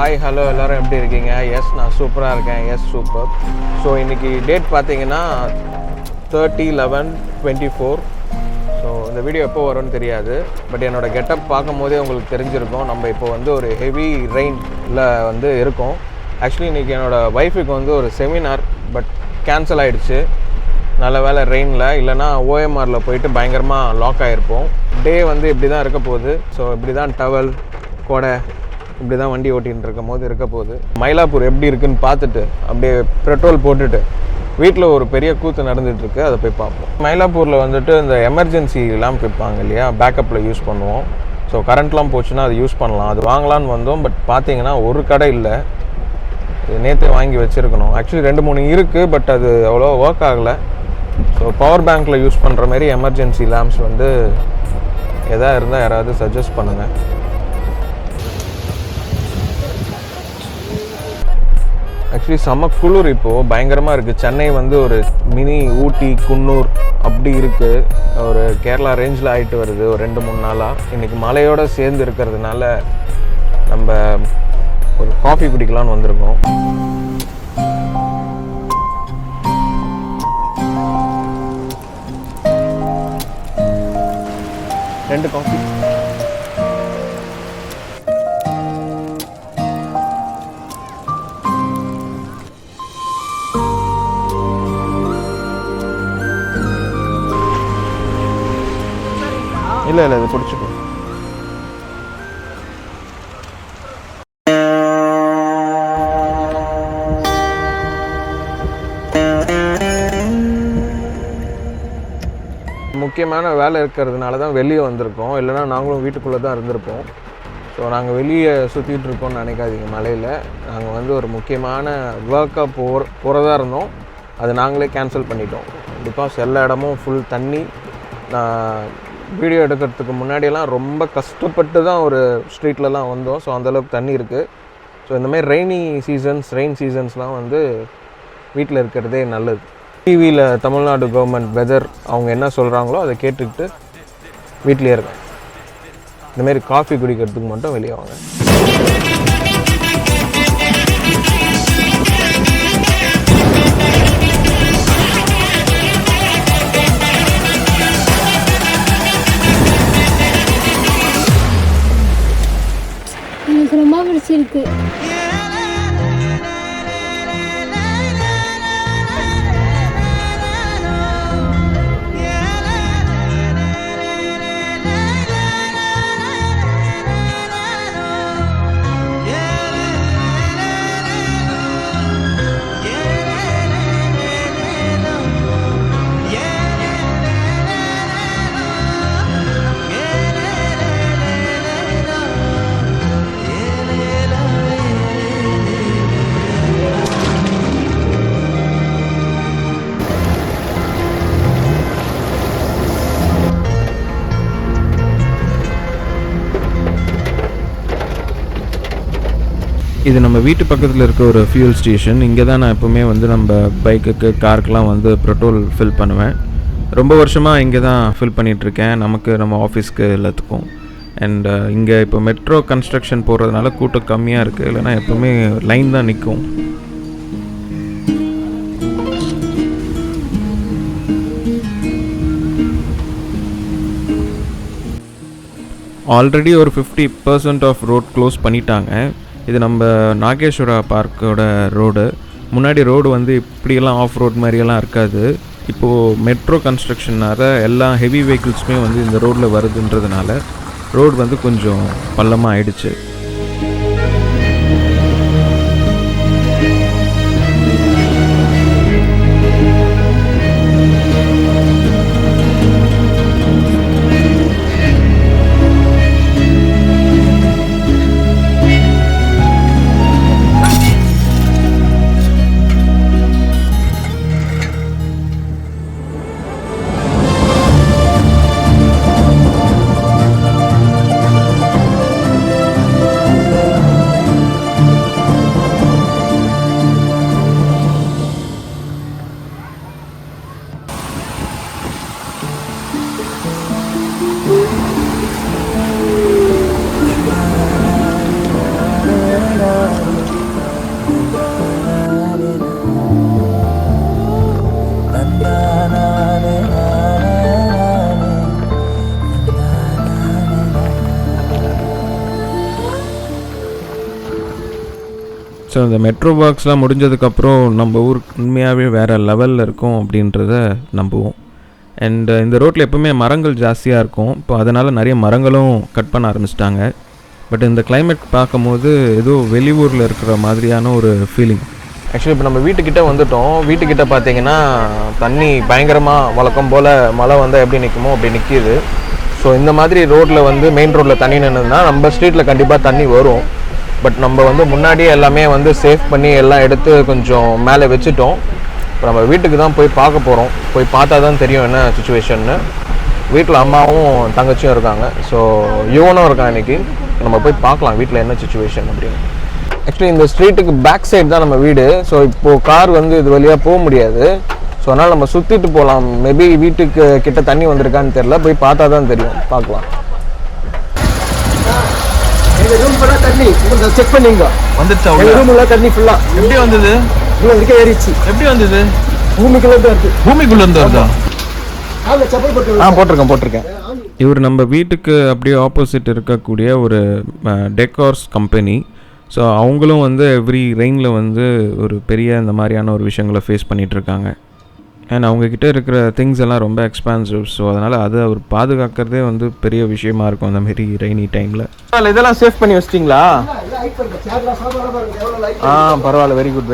Hi hello எல்லோரும் எப்படி இருக்கீங்க? எஸ் நான் சூப்பராக இருக்கேன். Yes super. ஸோ இன்றைக்கி டேட் பார்த்தீங்கன்னா 30/11/24. ஸோ இந்த வீடியோ எப்போ வரும்னு தெரியாது, பட் என்னோடய கெட்டப் பார்க்கும் போதே உங்களுக்கு தெரிஞ்சிருக்கும். நம்ம இப்போ வந்து ஒரு ஹெவி ரெயினில் வந்து இருக்கோம். ஆக்சுவலி இன்றைக்கி என்னோடய ஒய்ஃபுக்கு வந்து ஒரு செமினார், பட் கேன்சல் ஆகிடுச்சு. நல்ல வேலை ரெயினில், இல்லைனா ஓஎம்ஆரில் போயிட்டு பயங்கரமாக லாக் ஆகிருப்போம். டே வந்து இப்படி தான் இருக்க போகுது. ஸோ இப்படி தான் டவல் கொடை இப்படி தான் வண்டி ஓட்டின்னு இருக்கும் போது இருக்க போகுது. மயிலாப்பூர் எப்படி இருக்குன்னு பார்த்துட்டு அப்படியே பெட்ரோல் போட்டுட்டு வீட்டில் ஒரு பெரிய கூத்து நடந்துகிட்ருக்கு, அதை போய் பார்ப்போம். மயிலாப்பூரில் வந்துட்டு இந்த எமர்ஜென்சி லேம்ப் வைப்பாங்க இல்லையா, பேக்கப்பில் யூஸ் பண்ணுவோம். ஸோ கரண்ட்லாம் போச்சுன்னா அது யூஸ் பண்ணலாம். அது வாங்கலான்னு வந்தோம், பட் பார்த்தீங்கன்னா ஒரு கடை இல்லை. நேற்றே வாங்கி வச்சுருக்கணும். ஆக்சுவலி 2-3 இருக்குது, பட் அது அவ்வளோ ஒர்க் ஆகலை. ஸோ பவர் பேங்க்கில் யூஸ் பண்ணுற மாதிரி எமர்ஜென்சி லேம்ப்ஸ் வந்து எதாக இருந்தால் யாராவது சஜஸ்ட் பண்ணுங்கள். ஆக்சுவலி செம்ம குளிர் இப்போது பயங்கரமாக இருக்குது. சென்னை வந்து ஒரு மினி ஊட்டி குன்னூர் அப்படி இருக்குது. ஒரு கேரளா ரேஞ்சில் ஆகிட்டு வருது ஒரு 2-3 நாளாக. இன்றைக்கி மழையோடு சேர்ந்து இருக்கிறதுனால நம்ம ஒரு காஃபி குடிக்கலான்னு வந்திருக்கோம். ரெண்டு காஃபி. இல்லை இது பிடிச்சிக்கோ. முக்கியமான வேலை இருக்கிறதுனால தான் வெளியே வந்திருக்கோம், இல்லைனா நாங்களும் வீட்டுக்குள்ளே தான் இருந்திருப்போம். ஸோ நாங்கள் வெளியே சுற்றிட்டு இருக்கோம்னு நினைக்காதீங்க. மலையில் நாங்கள் வந்து ஒரு முக்கியமான ஒர்க்காக போகிறதா இருந்தோம். அது நாங்களே கேன்சல் பண்ணிட்டோம். பிகாஸ் எல்லா இடமும் ஃபுல் தண்ணி. நான் வீடியோ எடுக்கிறதுக்கு முன்னாடியெல்லாம் ரொம்ப கஷ்டப்பட்டு தான் ஒரு ஸ்ட்ரீட்லலாம் வந்தோம். ஸோ அந்தளவுக்கு தண்ணி இருக்குது. ஸோ இந்தமாதிரி ரெயின் சீசன்ஸ்லாம் வந்து வீட்டில் இருக்கிறதே நல்லது. டிவியில் தமிழ்நாடு கவர்மெண்ட் வெதர் அவங்க என்ன சொல்கிறாங்களோ அதை கேட்டுக்கிட்டு வீட்டிலே இருக்கேன். இந்தமாரி காஃபி குடிக்கிறதுக்கு மட்டும் வெளியே வாங்க. எனக்கு ரொம்ப பிடிச்சிருக்கு. இது நம்ம வீட்டு பக்கத்தில் இருக்க ஒரு ஃபியூல் ஸ்டேஷன். இங்கே தான் நான் எப்போவுமே வந்து நம்ம பைக்குக்கு காருக்கெலாம் வந்து பெட்ரோல் ஃபில் பண்ணுவேன். ரொம்ப வருஷமாக இங்கே தான் ஃபில் பண்ணிகிட்ருக்கேன், நமக்கு நம்ம ஆஃபீஸ்க்கு எல்லாத்துக்கும். அண்ட் இங்கே இப்போ மெட்ரோ கன்ஸ்ட்ரக்ஷன் போடுறதுனால கூட்டம் கம்மியாக இருக்குது, இல்லைனா எப்போவுமே லைன் தான் நிற்கும். ஆல்ரெடி ஒரு 50% ஆஃப் ரோட் க்ளோஸ் பண்ணிட்டாங்க. இது நம்ம நாகேஸ்வரா பார்க்கோட ரோடு. முன்னாடி ரோடு வந்து இப்படியெல்லாம் ஆஃப் ரோட் மாதிரியெல்லாம் இருக்காது. இப்போது மெட்ரோ கன்ஸ்ட்ரக்ஷனால் எல்லா ஹெவி வெஹிக்கிள்ஸுமே வந்து இந்த ரோட்டில் வருதுன்றதுனால ரோடு வந்து கொஞ்சம் பள்ளமாக ஆயிடுச்சு. ஸோ இந்த மெட்ரோ ஒர்க்ஸ்லாம் முடிஞ்சதுக்கப்புறம் நம்ம ஊர் உண்மையாகவே வேறு லெவலில் இருக்கும் அப்படின்றத நம்புவோம். அண்ட் இந்த ரோட்டில் எப்போவுமே மரங்கள் ஜாஸ்தியாக இருக்கும். இப்போ அதனால் நிறைய மரங்களும் கட் பண்ண ஆரம்பிச்சிட்டாங்க. பட் இந்த கிளைமேட் பார்க்கும்போது ஏதோ வெளியூரில் இருக்கிற மாதிரியான ஒரு ஃபீலிங். ஆக்சுவலி இப்போ நம்ம வீட்டுக்கிட்ட வந்துவிட்டோம். வீட்டுக்கிட்ட பார்த்தீங்கன்னா தண்ணி பயங்கரமாக வழக்கம் போல் மழை வந்தால் எப்படி நிற்குமோ அப்படி நிற்கிது. ஸோ இந்த மாதிரி ரோட்டில் வந்து மெயின் ரோட்டில் தண்ணி நின்றுதுன்னா நம்ம ஸ்ட்ரீட்டில் கண்டிப்பாக தண்ணி வரும். பட் நம்ம வந்து முன்னாடியே எல்லாமே வந்து சேவ் பண்ணி எல்லாம் எடுத்து கொஞ்சம் மேலே வச்சுட்டோம். இப்போ நம்ம வீட்டுக்கு தான் போய் பார்க்க போகிறோம். போய் பார்த்தா தான் தெரியும் என்ன சுச்சுவேஷன்னு. வீட்டில் அம்மாவும் தங்கச்சியும் இருக்காங்க. ஸோ யுவனும் இருக்கான் இன்றைக்கி. நம்ம போய் பார்க்கலாம் வீட்டில் என்ன சுச்சுவேஷன் அப்படின்னு. ஆக்சுவலி இந்த ஸ்ட்ரீட்டுக்கு பேக் சைடு தான் நம்ம வீடு. ஸோ இப்போது கார் வந்து இது வழியாக போக முடியாது. ஸோ அதனால் நம்ம சுற்றிட்டு போகலாம். மேபி வீட்டுக்கு கிட்ட தண்ணி வந்திருக்கான்னு தெரியல. போய் பார்த்தா தான் தெரியும். பார்க்கலாம். ரூம் ஃபுல்லா தண்ணி செக் பண்ணீங்க வந்துச்சா? ரூம்ல தண்ணி ஃபுல்லா எப்படி வந்தது? இதுக்கு ஏறிச்சு. எப்படி வந்தது? பூமிக்குள்ள இருந்து வருது. பூமிக்குள்ள இருந்து வருதா? ஆமா, செப்பல் போட்டிருக்கேன். இவர் நம்ம வீட்டுக்கு அப்படியே ஆப்போசிட் இருக்கக்கூடிய ஒரு டெக்கார்ஸ் கம்பெனி. ஸோ அவங்களும் வந்து எவ்ரி ரெயினில் வந்து ஒரு பெரிய இந்த மாதிரியான ஒரு விஷயங்களை ஃபேஸ் பண்ணிகிட்ருக்காங்க. அண்ட் அவங்கக்கிட்ட இருக்கிற திங்ஸ் எல்லாம் ரொம்ப எக்ஸ்பான்சிவ். ஸோ அதனால் அதை அவர் பாதுகாக்கிறதே வந்து பெரிய விஷயமா இருக்கும் அந்த மாரி ரெய்னி டைமில். இதெல்லாம் சேவ் பண்ணி வச்சிட்டிங்களா? பரவாயில்ல. Very good.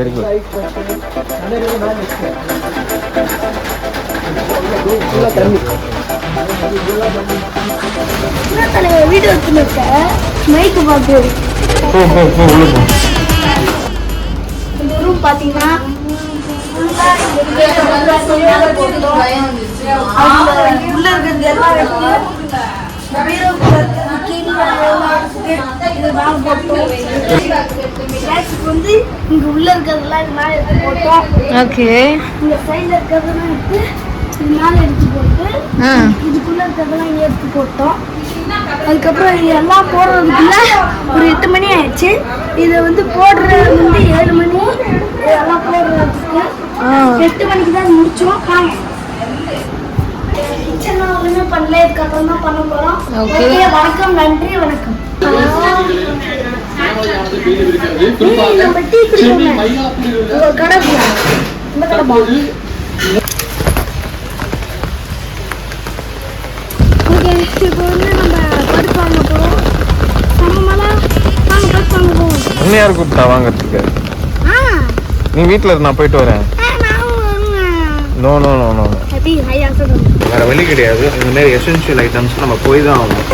வீடியோ மைக்கு பார்த்து இந்த ரூம் பார்த்தீங்கன்னா உள்ள இருக்கிறது எல்லாம் வந்து இங்க உள்ள இருக்கிறதெல்லாம் மேல எடுத்து போட்டோம். ஓகே. இந்த சைடுல இருக்கிறதெல்லாம் எடுத்து மேல எடுத்து போட்டு இதுக்குள்ள இருக்கிறதெல்லாம் இங்க எடுத்து போட்டோம். அதுக்கப்புறம் இது எல்லாம் போடுறதுக்குள்ள ஒரு 8 மணி ஆயிடுச்சு. இதை வந்து போடுறது வந்து 7 மணி. இதெல்லாம் போடுறதுக்கு 8 மணிக்கு தான் முடிச்சோம். கிச்சன்லாம் ஒன்றுமே பண்ணல. இதுக்கப்புறம் தான் பண்ண போகிறோம். ஓகே, வணக்கம். நன்றி, வணக்கம். நம்ம டீ குடிக்கணும். ஒரு கடை போகணும். இந்த கடை போகணும். ஓகே, இப்போ வந்து நம்ம பருப்பு வாங்க போகிறோம். சமமெல்லாம் வாங்க பருப்பு வாங்க போவோம். இன்னும் யார் கூப்பிட்டா வாங்கிறதுக்கு? நீ வீட்டில் நான் போயிட்டு வரேன். நோ வேறு வழி கிடையாது. இந்த மாதிரி எசென்ஷியல் ஐட்டம்ஸ் நம்ம போய் தான் ஆகணும்.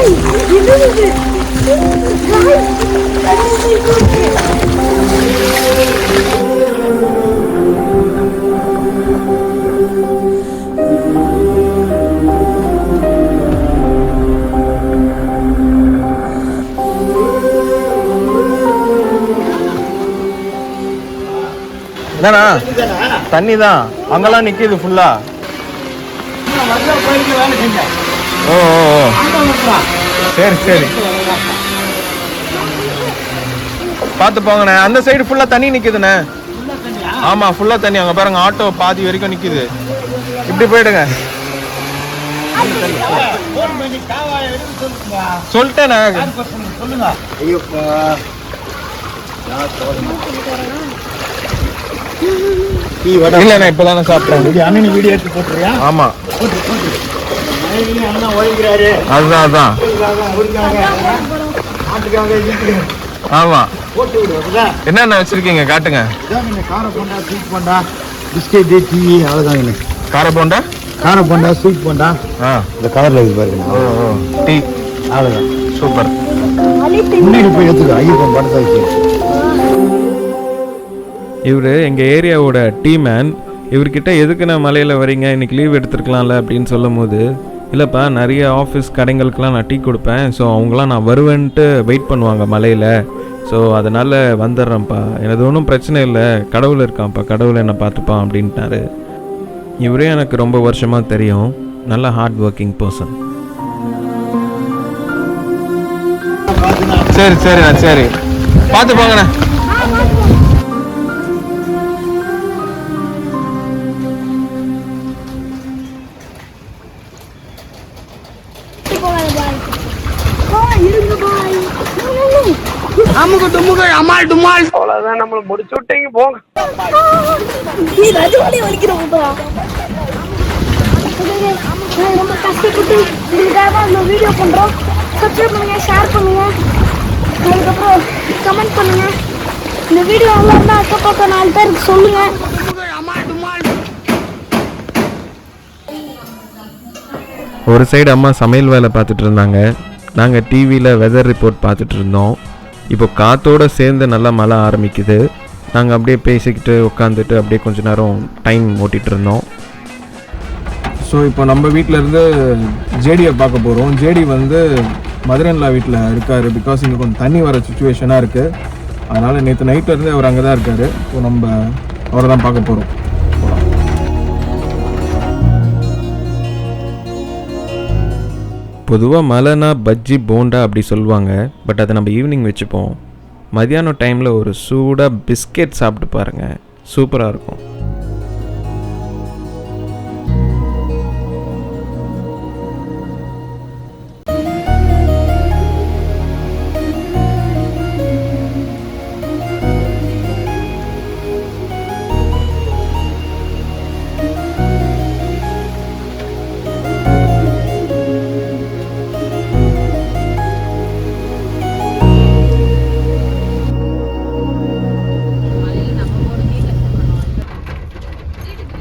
என்னண்ணா? தண்ணி தான் அங்கெல்லாம் நிற்கிது ஃபுல்லா. ஓ சரி பார்த்து போங்கண்ணே. அந்த சைடு ஃபுல்லாக தண்ணி நிற்குதுண்ணே. ஆமாம், ஃபுல்லாக தண்ணி. அங்கே பாருங்க, ஆட்டோ பாதி வரைக்கும் நிற்குது. இப்படி போயிடுங்க. சொல்லிட்டேண்ணே. இல்லண்ணா, இப்பதானே சாப்பிட்டேன். அண்ணன் வீடியோ எடுத்து போட்டுறியா? ஆமா, அதுதான். ஆமா, என்னென்ன வச்சிருக்கீங்க காட்டுங்க. கார bonda, sweet bonda, biscuit, tea, அவ்வளோதாங்க. கார போண்டா, ஸ்வீட் போண்டா. இந்த கவர்ல இருக்கு பாருங்க. டீ, அவ்வளோதான். சூப்பர். முன்னாடி போய் எடுத்துக்கோ. ஐயப்பன் படத்தை வச்சு. இவர் எங்கள் ஏரியாவோட டீ மேன். இவர்கிட்ட எதுக்கு நான் மலையில் வரீங்க, இன்றைக்கி லீவ் எடுத்துருக்கலாம்ல அப்படின்னு சொல்லும் போது, இல்லைப்பா நிறைய ஆஃபீஸ் கடைங்களுக்கெலாம் நான் டீ கொடுப்பேன். ஸோ அவங்களாம் நான் வருவேன்ட்டு வெயிட் பண்ணுவாங்க மலையில். ஸோ அதனால் வந்துடுறேன்ப்பா, எனது ஒன்றும் பிரச்சனை இல்லை, கடவுள் இருக்கான்ப்பா, கடவுள் என்னை பார்த்துப்பான் அப்படின்ட்டாரு. இவரே எனக்கு ரொம்ப வருஷமாக தெரியும். நல்ல ஹார்ட் ஒர்க்கிங் பர்சன். சரி பார்த்து போங்கண்ணே. அமுக டுமுக அமால் டுமால். அவ்வளவுதான், நம்மள முடிச்சு விட்டீங்க போங்க. நீ ரஜவாடி வலிக்கிறோம்ப்பா. ரொம்ப கஷ்டப்பட்டு உங்களுக்காக இந்த வீடியோ பண்றோம். சப்ஸ்கிரைப் பண்ணுங்க, ஷேர் பண்ணுங்க, அதுக்கப்புறம் கமெண்ட் பண்ணுங்க. இந்த வீடியோ நல்லா இருந்தா அக்கம் பக்கம் 4 பேருக்கு சொல்லுங்க. ஒரு சைடு அம்மா சமையல் வேலை பார்த்துட்டு இருந்தாங்க, நாங்கள் டிவியில் வெதர் ரிப்போர்ட் பார்த்துட்டு இருந்தோம். இப்போ காற்றோடு சேர்ந்து நல்லா மழை ஆரம்பிக்குது. நாங்கள் அப்படியே பேசிக்கிட்டு உட்காந்துட்டு அப்படியே கொஞ்ச நேரம் டைம் ஓட்டிகிட்டு இருந்தோம். ஸோ இப்போ நம்ம வீட்டிலேருந்து ஜேடியை பார்க்க போகிறோம். ஜேடி வந்து மதுரன்லா வீட்டில் இருக்கார். பிகாஸ் இங்கே கொஞ்சம் தண்ணி வர சுச்சுவேஷனாக இருக்குது. அதனால் நேற்று நைட்லேருந்து அவர் அங்கே தான் இருக்கார். ஸோ நம்ம அவரை தான் பார்க்க போகிறோம். பொதுவாக மழைனா பஜ்ஜி போண்டா அப்படி சொல்லுவாங்க. பட் அதை நம்ம ஈவினிங் வச்சுப்போம். மதியானம் டைமில் ஒரு சூடாக பிஸ்கெட் சாப்பிட்டு பாருங்கள், சூப்பராக இருக்கும்.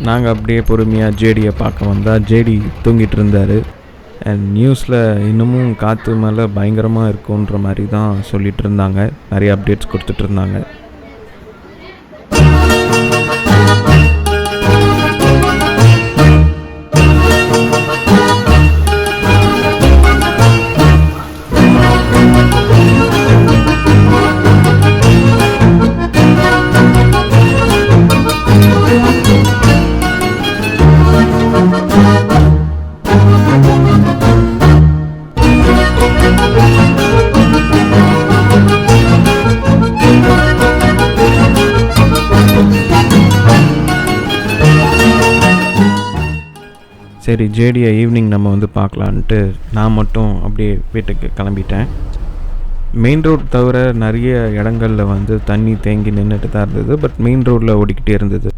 நாங்கள் அப்படியே பொறுமையாக ஜேடியை பார்க்க வந்தால் ஜேடி தூங்கிட்டு இருந்தார். அண்ட் நியூஸில் இன்னமும் காற்று மேலே பயங்கரமாக இருக்குன்ற மாதிரி தான் சொல்லிகிட்டு இருந்தாங்க. நிறைய அப்டேட்ஸ் கொடுத்துட்டு இருந்தாங்க. சரி, ஜேடியை ஈவினிங் நம்ம வந்து பார்க்கலான்ட்டு நான் மட்டும் அப்படியே வீட்டுக்கு கிளம்பிட்டேன். மெயின் ரோட் தவிர நிறைய இடங்களில் வந்து தண்ணி தேங்கி நின்றுட்டு தான் இருந்தது. பட் மெயின் ரோட்டில் ஓடிக்கிட்டே இருந்தது.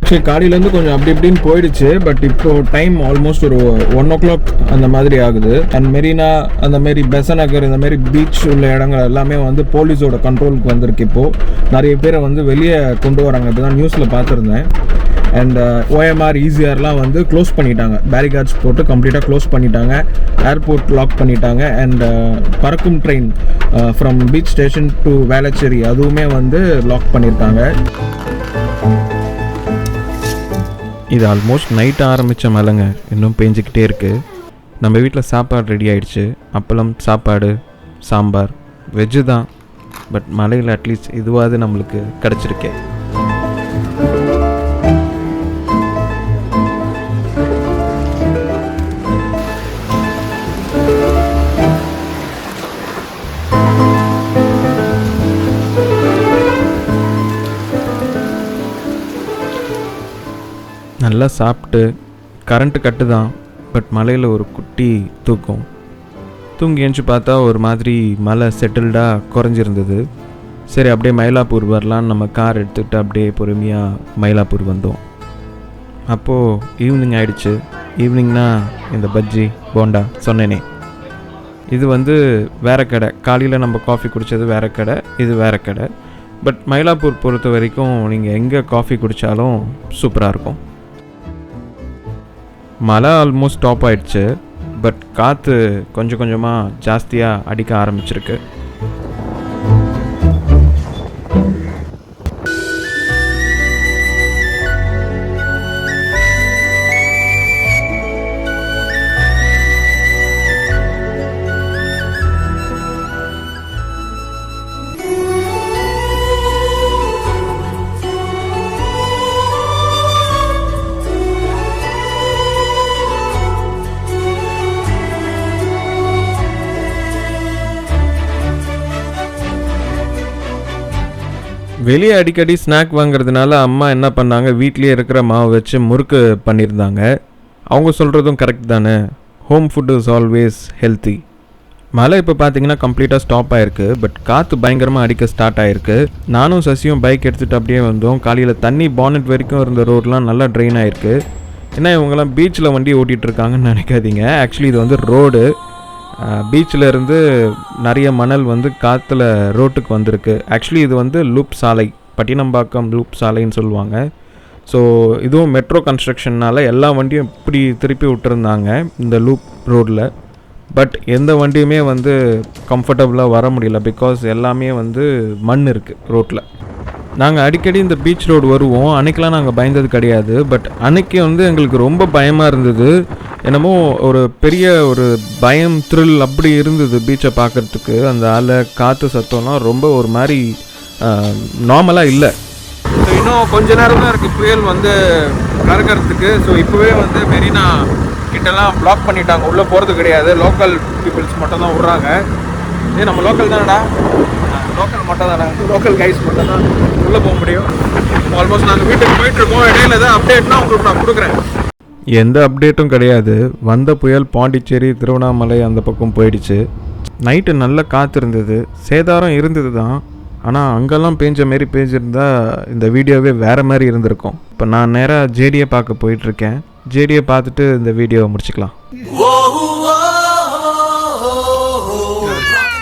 ஆக்சுவலி காலையிலேருந்து கொஞ்சம் அப்படி இப்படின்னு போயிடுச்சு. பட் இப்போ டைம் ஆல்மோஸ்ட் ஒரு 1 o'clock அந்த மாதிரி ஆகுது. அண்ட் மெரினா அந்த மாரி பெசநகர் இந்த மாதிரி பீச் உள்ள இடங்கள் எல்லாமே வந்து போலீஸோட கண்ட்ரோலுக்கு வந்திருக்கு. இப்போது நிறைய பேரை வந்து வெளியே கொண்டு வராங்க. இப்போ தான் நியூஸில் பார்த்துருந்தேன். அண்ட் OMR ECRலாம் வந்து க்ளோஸ் பண்ணிட்டாங்க. பேரிகார்ட்ஸ் போட்டு கம்ப்ளீட்டாக க்ளோஸ் பண்ணிட்டாங்க. ஏர்போர்ட் லாக் பண்ணிட்டாங்க. அண்ட் பறக்கும் train from beach station to Velachery அதுவுமே வந்து லாக் பண்ணியிருக்காங்க. இது ஆல்மோஸ்ட் நைட் ஆரம்பித்த மழைங்க, இன்னும் பெஞ்சிக்கிட்டே இருக்குது. நம்ம வீட்டில் சாப்பாடு ரெடி ஆகிடுச்சு. அப்பளம், சாப்பாடு, சாம்பார், வெஜ்ஜு தான். பட் மழையில் அட்லீஸ்ட் இதுவாது நம்மளுக்கு கிடச்சிருக்கே. நல்லா சாப்பிட்டு, கரண்ட்டு கட்டு தான், பட் மலையில் ஒரு குட்டி தூக்கம். தூங்கி எழுந்து பார்த்தா ஒரு மாதிரி மழை செட்டில்டாக குறைஞ்சிருந்தது. சரி, அப்படியே மயிலாப்பூர் வரலான்னு நம்ம கார் எடுத்துகிட்டு அப்படியே பொறுமையாக மயிலாப்பூர் வந்தோம். அப்போது ஈவினிங் ஆகிடுச்சு. ஈவினிங்னா இந்த பஜ்ஜி போண்டா சொன்னேனே, இது வந்து வேறு கடை. காலையில் நம்ம காஃபி குடித்தது வேறு கடை, இது வேறு கடை. பட் மயிலாப்பூர் பொறுத்த வரைக்கும் நீங்கள் எங்கே காஃபி குடித்தாலும் சூப்பராக இருக்கும். மழை ஆல்மோஸ்ட் ஸ்டாப் ஆகிடுச்சு. பட் காற்று கொஞ்சம் கொஞ்சமாக ஜாஸ்தியாக அடிக்க ஆரம்பிச்சிருக்கு. வெளியே அடிக்கடி ஸ்நாக் வாங்குறதுனால அம்மா என்ன பண்ணாங்க, வீட்லேயே இருக்கிற மாவு வச்சு முறுக்கு பண்ணியிருந்தாங்க. அவங்க சொல்கிறதும் கரெக்ட் தானே, home food is always healthy. மழை இப்போ பார்த்தீங்கன்னா கம்ப்ளீட்டாக ஸ்டாப் ஆகிருக்கு. பட் காற்று பயங்கரமாக அடிக்க ஸ்டார்ட் ஆகிருக்கு. நானும் சசியும் பைக் எடுத்துகிட்டு அப்படியே வந்தோம். காலையில் தண்ணி பானட் வரைக்கும் இருந்த ரோடெலாம் நல்லா ட்ரெயின் ஆகிருக்கு. ஏன்னா இவங்கெல்லாம் பீச்சில் வண்டி ஓட்டிகிட்ருக்காங்கன்னு நினைக்காதீங்க. ஆக்சுவலி இது வந்து ரோடு. பீச்சில் இருந்து நிறைய மணல் வந்து காற்றுல ரோட்டுக்கு வந்திருக்கு. ஆக்சுவலி இது வந்து லூப் சாலை, பட்டினம்பாக்கம் லூப் சாலைன்னு சொல்லுவாங்க. ஸோ இதுவும் மெட்ரோ கன்ஸ்ட்ரக்ஷன்னால் எல்லா வண்டியும் இப்படி திருப்பி விட்டுருந்தாங்க இந்த லூப் ரோடில். பட் எந்த வண்டியுமே வந்து கம்ஃபர்டபுளாக வர முடியல. பிகாஸ் எல்லாமே வந்து மண் இருக்குது ரோட்டில். நாங்கள் அடிக்கடி இந்த பீச் ரோடு வருவோம். அன்றைக்கெலாம் நாங்கள் பயந்தது கிடையாது. பட் அன்றைக்கி வந்து எங்களுக்கு ரொம்ப பயமாக இருந்தது. என்னமோ ஒரு பெரிய ஒரு பயம், த்ரில் அப்படி இருந்தது பீச்சை பார்க்குறதுக்கு. அந்த அலை, காற்று சத்தம்லாம் ரொம்ப ஒரு மாதிரி நார்மலாக இல்லை. ஸோ இன்னும் கொஞ்ச நேரம் தான் இருக்குது புயல் வந்து கறக்கிறதுக்கு. ஸோ இப்போவே வந்து மெரினா கிட்டலாம் பிளாக் பண்ணிட்டாங்க. உள்ளே போகிறது கிடையாது. லோக்கல் பீப்புள்ஸ் மட்டும் தான் விட்றாங்க. நம்ம லோக்கல் தானடா, லோக்கல் மட்டும் தானே, லோக்கல் கைஸ் மட்டும் தான் உள்ளே போக முடியும். ஆல்மோஸ்ட் நாங்கள் வீட்டுக்கு போயிட்டுருக்கோம். இடையில தான் அப்டேட்னா உங்களுக்கு நான் கொடுக்குறேன். எந்த அப்டேட்டும் கிடையாது. வந்த புயல் பாண்டிச்சேரி, திருவண்ணாமலை அந்த பக்கம் போயிடுச்சு. நைட்டு நல்ல காற்று இருந்தது, சேதாரம் இருந்தது தான். ஆனால் அங்கெல்லாம் பேஞ்ச மாரி பேஞ்சிருந்தா இந்த வீடியோவே வேறு மாதிரி இருந்திருக்கும். இப்போ நான் நேராக ஜேடியை பார்க்க போயிட்டுருக்கேன். ஜேடியை பார்த்துட்டு இந்த வீடியோவை முடிச்சுக்கலாம்.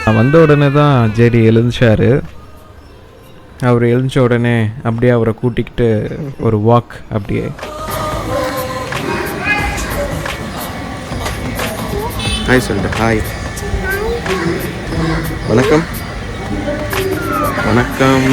நான் வந்த உடனே தான் ஜேடி எழுந்துச்சார். அவர் எழுந்த உடனே அப்படியே அவரை கூட்டிக்கிட்டு ஒரு வாக். அப்படியே ஹாய் சொல்லிட்டு ஹாய், வணக்கம் வணக்கம்.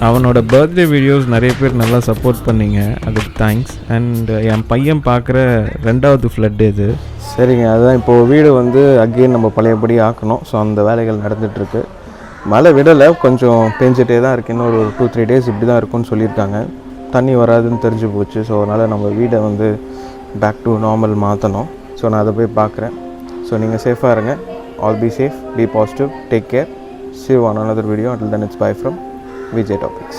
அவனோட பர்த்டே வீடியோஸ் நிறைய பேர் நல்லா சப்போர்ட் பண்ணிங்க, அதுக்கு தேங்க்ஸ். அண்ட் என் பையன் பார்க்குற 2வது ஃப்ளட் இது. சரிங்க, அதுதான் இப்போது வீடு வந்து அகெயின் நம்ம பழையபடி ஆக்கணும். ஸோ அந்த வேலைகள் நடந்துகிட்ருக்கு. மழை விடலை, கொஞ்சம் பெஞ்சிட்டே தான் இருக்குது. இன்னும் ஒரு 2-3 டேஸ் இப்படி தான் இருக்கும்னு சொல்லியிருக்காங்க. தண்ணி வராதுன்னு தெரிஞ்சு போச்சு. ஸோ அதனால் நம்ம வீடை வந்து பேக் டு நார்மல் மாற்றணும். ஸோ நான் அதை போய் பார்க்குறேன். ஸோ நீங்கள் சேஃபாக இருங்க. All be safe, be positive, take care. See you on another video. Until then, it's bye from VJ Topics.